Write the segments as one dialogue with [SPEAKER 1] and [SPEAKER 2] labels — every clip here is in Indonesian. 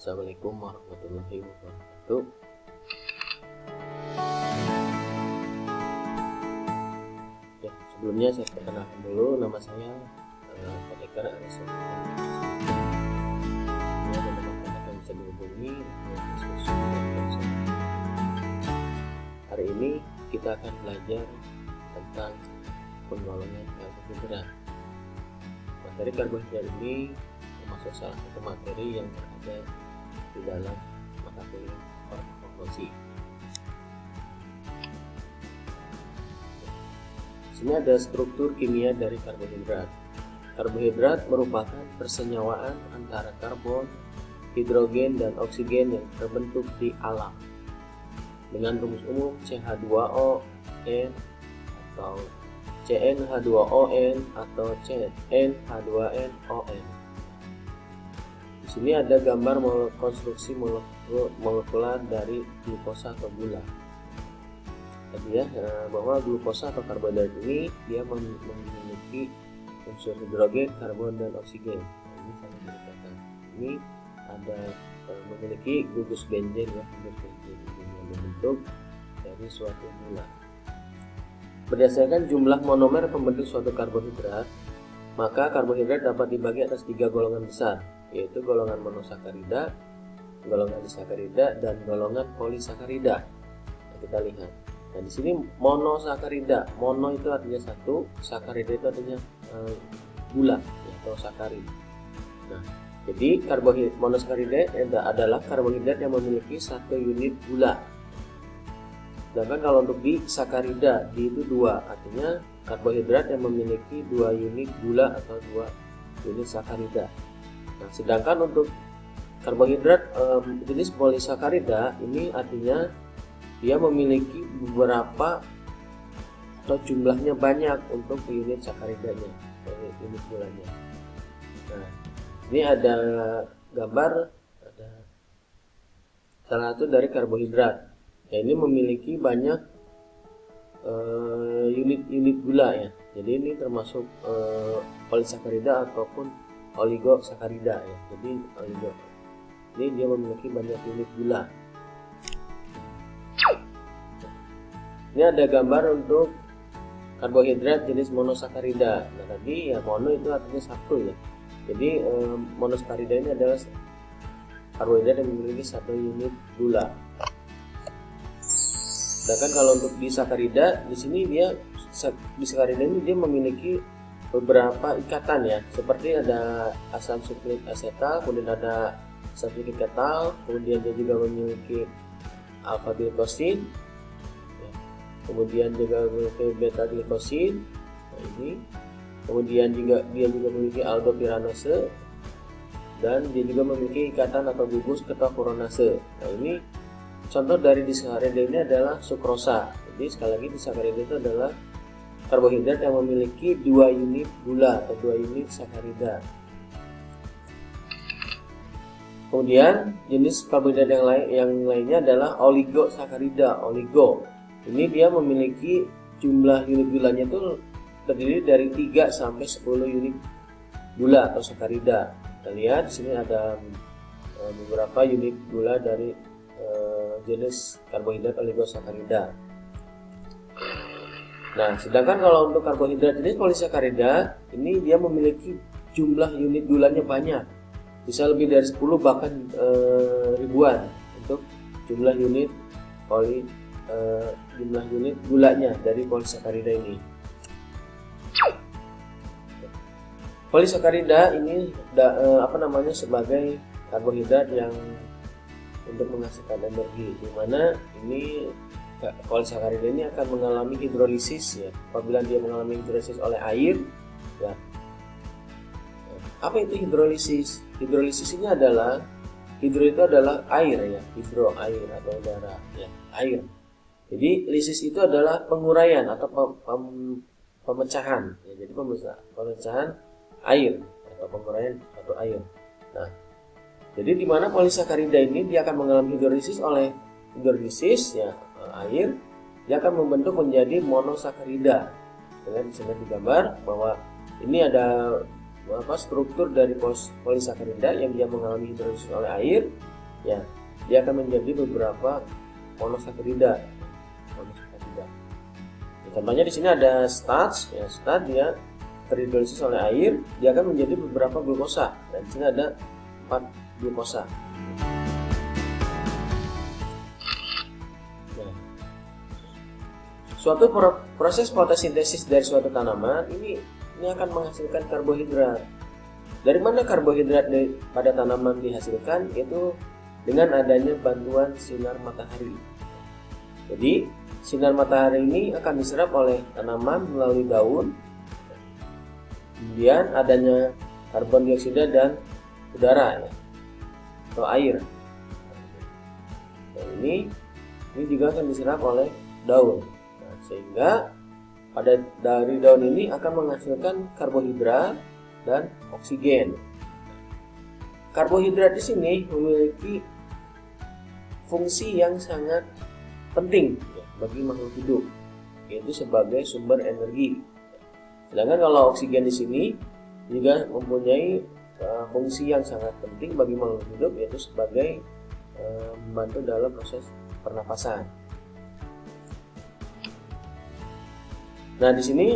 [SPEAKER 1] Assalamualaikum warahmatullahi wabarakatuh. Ya, sebelumnya saya perkenalkan dulu, nama saya Pendekar Aris. Ini ada teman-teman yang bisa dihubungi. Hari ini kita akan belajar tentang penggolongan karbohidrat. Materi karbohidrat ini termasuk salah satu materi yang berada di dalam mata kuliah farmakologi. Di sini ada struktur kimia dari karbohidrat. Karbohidrat merupakan persenyawaan antara karbon, hidrogen, dan oksigen yang terbentuk di alam dengan rumus umum CH2ON atau CnH2ON atau CnH2nON. Di sini ada gambar konstruksi molekular dari glukosa atau gula. Tadi ya, bahwa glukosa atau karbohidrat ini dia memiliki unsur hidrogen, karbon, dan oksigen. Ini sangat berdekatan. Ini ada memiliki gugus benzen ya, yang dibentuk dari suatu gula. Berdasarkan jumlah monomer pembentuk suatu karbohidrat, maka karbohidrat dapat dibagi atas 3 golongan besar, yaitu golongan monosakarida, golongan disakarida, dan golongan polisakarida. Nah, kita lihat. Nah, di sini monosakarida. Mono itu artinya satu, sakarida itu artinya gula atau sakarin. Nah, jadi karbohidrat monosakarida adalah karbohidrat yang memiliki 1 unit gula. Sedangkan kalau untuk disakarida, di itu 2, artinya karbohidrat yang memiliki 2 unit gula atau 2 unit sakarida. Nah, sedangkan untuk karbohidrat jenis polisakarida ini artinya dia memiliki beberapa atau jumlahnya banyak untuk unit sakaridanya, unit gulanya. Nah, ini ada gambar, ada salah satu dari karbohidrat. Ya, ini memiliki banyak unit gula ya. Jadi ini termasuk polisakarida ataupun oligosakarida ya. Jadi oligo. Ini dia memiliki banyak unit gula. Ini ada gambar untuk karbohidrat jenis monosakarida. Nah, tadi ya mono itu artinya satu ya. Jadi monosakarida ini adalah karbohidrat yang memiliki 1 unit gula. Sedangkan kalau untuk disakarida, di sini disakarida ini dia memiliki beberapa ikatan ya, seperti ada asam sulfit asetal, kemudian ada sulfit ketal, kemudian dia juga memiliki alfa glikosid, ya. Kemudian juga memiliki beta glikosid, nah ini, kemudian dia juga memiliki aldopyranose, dan dia juga memiliki ikatan atau gugus ketoakuronase. Nah ini contoh dari disakarida ini adalah sukrosa. Jadi sekali lagi disakarida itu adalah karbohidrat yang memiliki 2 unit gula atau 2 unit sakarida. Kemudian jenis karbohidrat yang lainnya adalah oligosakarida. Oligo. Ini dia memiliki jumlah unit gulanya itu terdiri dari 3 sampai 10 unit gula atau sakarida. Kita lihat di sini ada beberapa unit gula dari jenis karbohidrat oligosakarida. Nah, sedangkan kalau untuk karbohidrat jenis polisakarida ini dia memiliki jumlah unit gulanya banyak, bisa lebih dari 10 bahkan ribuan untuk jumlah unit gulanya dari polisakarida ini. Polisakarida ini sebagai karbohidrat yang untuk menghasilkan energi, di mana ini polisakarida ini akan mengalami hidrolisis ya. Apabila dia mengalami hidrolisis oleh air ya. Apa itu hidrolisis? Hidrolisis ini adalah hidro itu adalah air ya, hidro air atau udara ya, air. Jadi lisis itu adalah penguraian atau pemecahan ya. Jadi pemecahan air atau penguraian atau air. Nah, jadi di mana polisakarida ini dia akan mengalami hidrolisis oleh ya, air, dia akan membentuk menjadi monosakarida. Kalian bisa lihat di gambar bahwa ini ada struktur dari polisakarida yang dia mengalami hidrolisis oleh air. ya, dia akan menjadi beberapa monosakarida. Contohnya di sini ada starch, ya, starch dia terhidrolisis oleh air, dia akan menjadi beberapa glukosa, dan di sini ada 4 glukosa. Nah, suatu proses fotosintesis dari suatu tanaman ini akan menghasilkan karbohidrat. Dari mana karbohidrat pada tanaman dihasilkan? Itu dengan adanya bantuan sinar matahari. Jadi sinar matahari ini akan diserap oleh tanaman melalui daun. Kemudian adanya karbon dioksida dan udara, ya, atau air. Nah, ini juga akan diserap oleh daun. Nah, sehingga dari daun ini akan menghasilkan karbohidrat dan oksigen. Karbohidrat di sini memiliki fungsi yang sangat penting bagi makhluk hidup, yaitu sebagai sumber energi. Sedangkan kalau oksigen di sini juga mempunyai fungsi yang sangat penting bagi makhluk hidup, yaitu sebagai membantu dalam proses pernapasan. Nah, di sini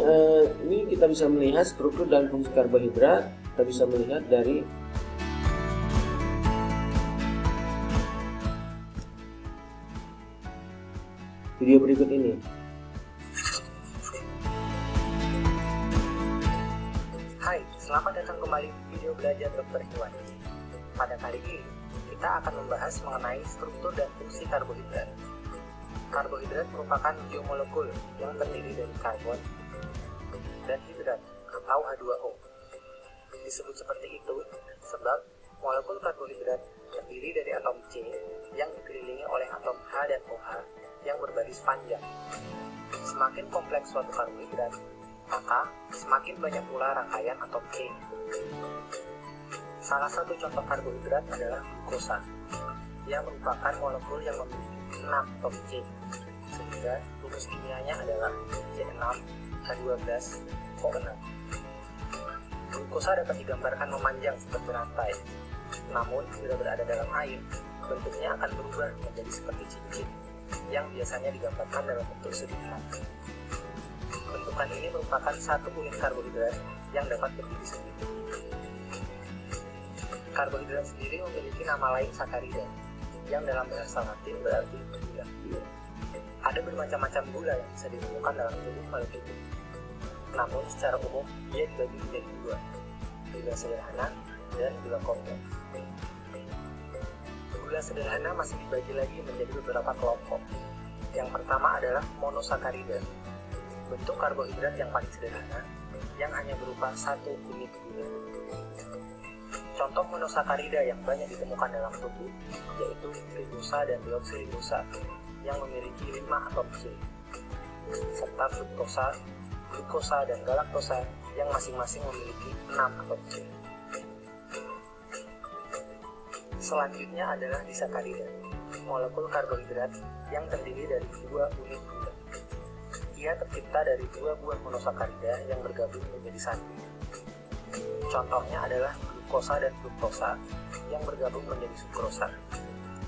[SPEAKER 1] ini kita bisa melihat struktur dan fungsi karbohidrat. Kita bisa melihat dari video berikut ini.
[SPEAKER 2] Hai, selamat datang kembali di video belajar dokter hewan. Pada kali ini, kita akan membahas mengenai struktur dan fungsi karbohidrat. Karbohidrat merupakan biomolekul yang terdiri dari karbon dan hidrat atau H2O. Disebut seperti itu sebab molekul karbohidrat terdiri dari atom C yang dikelilingi oleh atom H dan OH yang berbaris panjang. Semakin kompleks suatu karbohidrat, maka semakin banyak pula rangkaian atom C. Salah satu contoh karbohidrat adalah glukosa, yang merupakan molekul yang memiliki 6 atom C, sehingga rumus kimianya adalah C6H12O6. Glukosa dapat digambarkan memanjang seperti rantai, namun bila berada dalam air, bentuknya akan berubah menjadi seperti cincin, yang biasanya digambarkan dalam bentuk segitiga. Bentukan ini merupakan satu unit karbohidrat yang dapat berdiri sendiri. Karbohidrat sendiri memiliki nama lain sakarida, yang dalam bahasa Latin berarti gula. Ada bermacam-macam gula yang bisa ditemukan dalam tubuh makhluk hidup. Namun secara umum dia dibagi menjadi dua, gula sederhana dan gula kompleks. Gula sederhana masih dibagi lagi menjadi beberapa kelompok. Yang pertama adalah monosakarida, bentuk karbohidrat yang paling sederhana, yang hanya berupa satu unit gula. Contoh monosakarida yang banyak ditemukan dalam tubuh yaitu ribosa dan deoksiribosa yang memiliki 5 atom C, serta fruktosa, glukosa, dan galaktosa yang masing-masing memiliki 6 atom C. Selanjutnya adalah disakarida, molekul karbohidrat yang terdiri dari 2 unit gula. Ia tercipta dari 2 buah monosakarida yang bergabung menjadi satu. Contohnya adalah glukosa dan fruktosa yang bergabung menjadi sukrosa,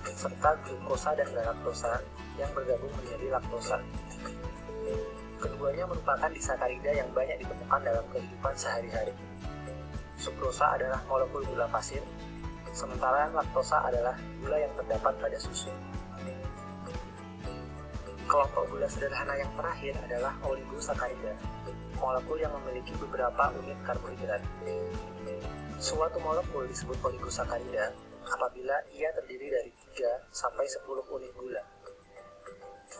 [SPEAKER 2] serta glukosa dan galaktosa yang bergabung menjadi laktosa. Keduanya merupakan disakarida yang banyak ditemukan dalam kehidupan sehari-hari. Sukrosa adalah molekul gula pasir, sementara laktosa adalah gula yang terdapat pada susu. Kelompok gula sederhana yang terakhir adalah oligosakarida, molekul yang memiliki beberapa unit karbohidrat. Suatu molekul disebut oligosakarida apabila ia terdiri dari 3 sampai 10 unit gula.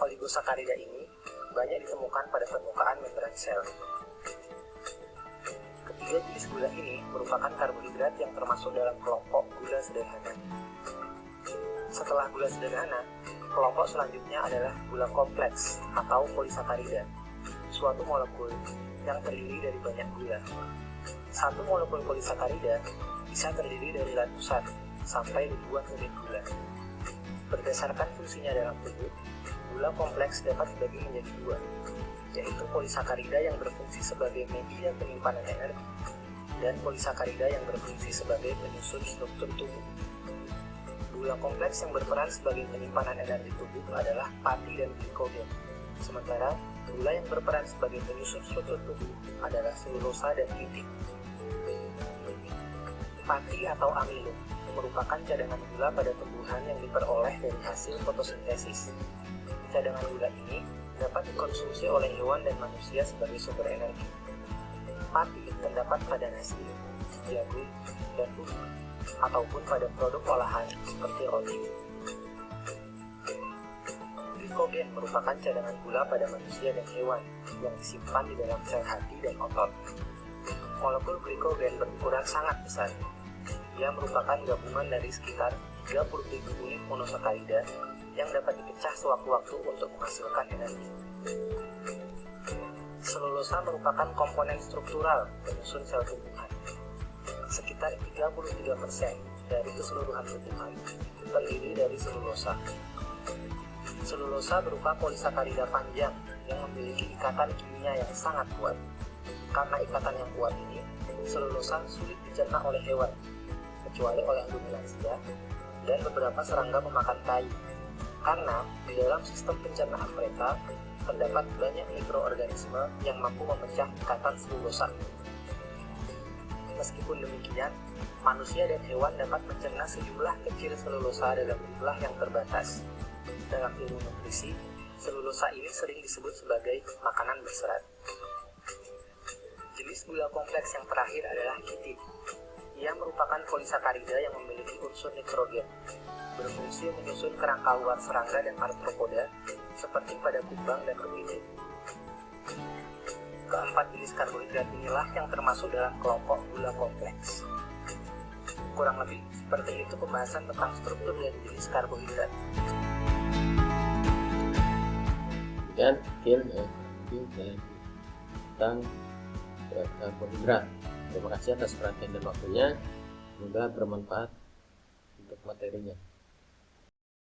[SPEAKER 2] Oligosakarida ini banyak ditemukan pada permukaan membran sel. Ketiga jenis gula ini merupakan karbohidrat yang termasuk dalam kelompok gula sederhana. Setelah gula sederhana, kelompok selanjutnya adalah gula kompleks atau polisakarida, suatu molekul yang terdiri dari banyak gula. Satu molekul polisakarida bisa terdiri dari ratusan sampai ribuan unit gula. Berdasarkan fungsinya dalam tubuh, gula kompleks dapat dibagi menjadi 2, yaitu polisakarida yang berfungsi sebagai media penyimpanan energi dan polisakarida yang berfungsi sebagai penyusun struktur tubuh. Gula kompleks yang berperan sebagai penyimpanan energi tubuh adalah pati dan glikogen. Sementara gula yang berperan sebagai penyusun struktur tubuh adalah selulosa dan litit. Pati atau amilum merupakan cadangan gula pada tumbuhan yang diperoleh dari hasil fotosintesis. Cadangan gula ini dapat dikonsumsi oleh hewan dan manusia sebagai sumber energi. Pati terdapat pada nasi, jagung, dan bubuk, ataupun pada produk olahan seperti roti. Glikogen merupakan cadangan gula pada manusia dan hewan yang disimpan di dalam sel hati dan otot. Molekul glikogen berukuran sangat besar. Ia merupakan gabungan dari sekitar 37 unit monosakarida yang dapat dipecah sewaktu-waktu untuk menghasilkan energi. Selulosa merupakan komponen struktural penyusun sel tumbuhan. Sekitar 33% dari keseluruhan tumbuhan terdiri dari selulosa. Selulosa berupa polisakarida panjang yang memiliki ikatan kimia yang sangat kuat. Karena ikatan yang kuat ini, selulosa sulit dicerna oleh hewan, kecuali oleh ruminansia dan beberapa serangga pemakan kayu. Karena di dalam sistem pencernaan mereka terdapat banyak mikroorganisme yang mampu memecah ikatan selulosa. Meskipun demikian, manusia dan hewan dapat mencerna sejumlah kecil selulosa dalam jumlah yang terbatas. Dalam ilmu nutrisi, selulosa ini sering disebut sebagai makanan berserat. Jenis gula kompleks yang terakhir adalah kitin. Ia merupakan polisakarida yang memiliki unsur nitrogen, berfungsi menyusun kerangka luar serangga dan arthropoda seperti pada kumbang dan rumide. Keempat jenis karbohidrat inilah yang termasuk dalam kelompok gula kompleks. Kurang lebih seperti itu pembahasan tentang struktur dan jenis karbohidrat.
[SPEAKER 1] Dan tentang karbohidrat. Terima kasih atas perhatian dan waktunya. Semoga bermanfaat untuk materinya.